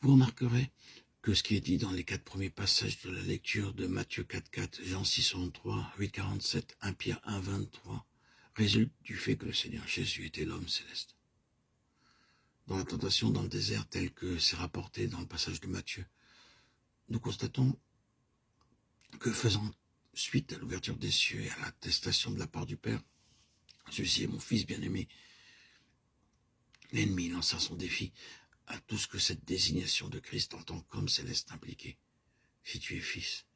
Vous remarquerez que ce qui est dit dans les 4 premiers passages de la lecture de Matthieu 4,4, Jean 6,3, 8,47, 1 Pierre 1,23, résulte du fait que le Seigneur Jésus était l'homme céleste. Dans la tentation dans le désert, tel que c'est rapporté dans le passage de Matthieu, nous constatons que faisant suite à l'ouverture des cieux et à l'attestation de la part du Père, celui-ci est mon fils bien-aimé, l'ennemi lança son défi à tout ce que cette désignation de Christ en tant qu'homme céleste impliquait. Si tu es fils.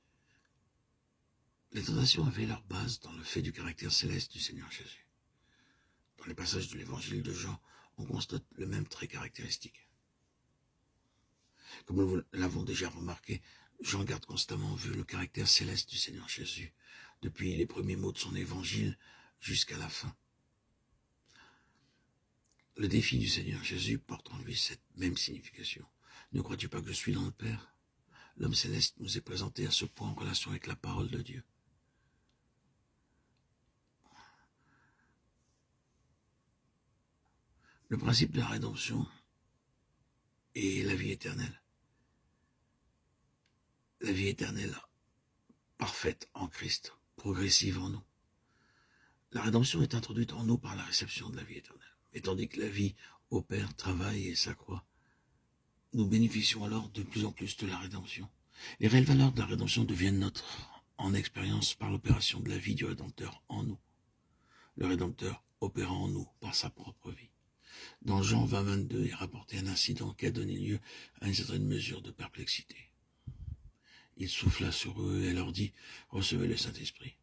Les tentations avaient leur base dans le fait du caractère céleste du Seigneur Jésus. Dans les passages de l'évangile de Jean, on constate le même trait caractéristique. Comme nous l'avons déjà remarqué, Jean garde constamment en vue le caractère céleste du Seigneur Jésus, depuis les premiers mots de son évangile jusqu'à la fin. Le défi du Seigneur Jésus porte en lui cette même signification. Ne crois-tu pas que je suis dans le Père? L'homme céleste nous est présenté à ce point en relation avec la parole de Dieu. Le principe de la rédemption est la vie éternelle. La vie éternelle parfaite en Christ, progressive en nous. La rédemption est introduite en nous par la réception de la vie éternelle. Et tandis que la vie opère, travaille et s'accroît, nous bénéficions alors de plus en plus de la rédemption. Les réelles valeurs de la rédemption deviennent nôtres en expérience par l'opération de la vie du Rédempteur en nous. Le Rédempteur opérant en nous par sa propre vie. Dans Jean 20, 22 est rapporté un incident qui a donné lieu à une certaine mesure de perplexité. Il souffla sur eux et leur dit « Recevez le Saint-Esprit ».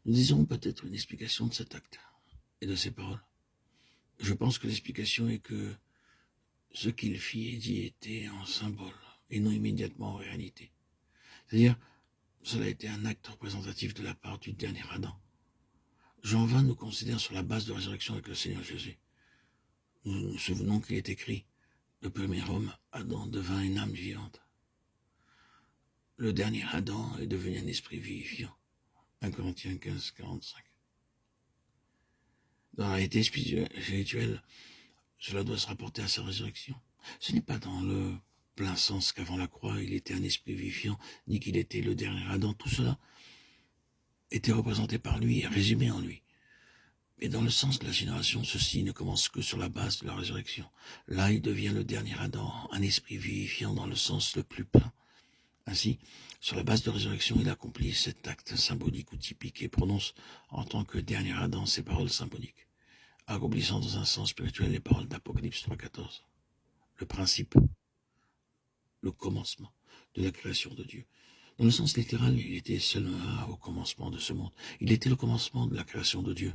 Nous désirons peut-être une explication de cet acte et de ces paroles. Je pense que l'explication est que ce qu'il fit et dit était en symbole et non immédiatement en réalité. C'est-à-dire, cela était un acte représentatif de la part du dernier Adam. Jean 20 nous considère sur la base de la résurrection avec le Seigneur Jésus. Nous nous souvenons qu'il est écrit, le premier homme, Adam, devint une âme vivante. Le dernier Adam est devenu un esprit vivifiant. 1 Corinthiens 15, 45. Dans la réalité spirituelle, cela doit se rapporter à sa résurrection. Ce n'est pas dans le plein sens qu'avant la croix, il était un esprit vivifiant, ni qu'il était le dernier Adam. Tout cela était représenté par lui et résumé en lui. Mais dans le sens de la génération, ceci ne commence que sur la base de la résurrection. Là, il devient le dernier Adam, un esprit vivifiant dans le sens le plus plein. Ainsi, sur la base de la résurrection, il accomplit cet acte symbolique ou typique et prononce en tant que dernier Adam ces paroles symboliques, accomplissant dans un sens spirituel les paroles d'Apocalypse 3,14. Le principe, le commencement de la création de Dieu. Dans le sens littéral, il était seulement au commencement de ce monde. Il était le commencement de la création de Dieu.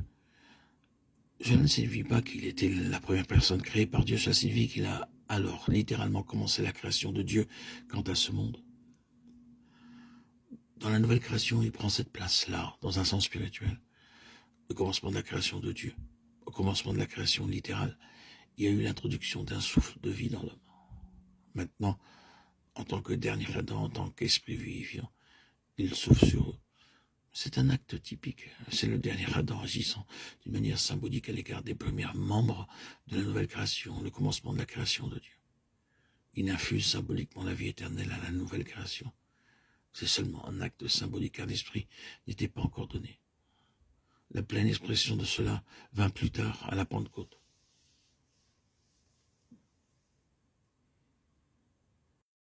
Cela ne signifie pas qu'il était la première personne créée par Dieu, cela signifie qu'il a alors littéralement commencé la création de Dieu quant à ce monde. Dans la nouvelle création, il prend cette place-là, dans un sens spirituel. Le commencement de la création de Dieu. Au commencement de la création littérale, il y a eu l'introduction d'un souffle de vie dans l'homme. Maintenant, en tant que dernier Adam, en tant qu'esprit vivifiant, il souffle sur eux. C'est un acte typique. C'est le dernier Adam agissant d'une manière symbolique à l'égard des premiers membres de la nouvelle création, le commencement de la création de Dieu. Il infuse symboliquement la vie éternelle à la nouvelle création. C'est seulement un acte symbolique car l'esprit n'était pas encore donné. La pleine expression de cela vint plus tard à la Pentecôte.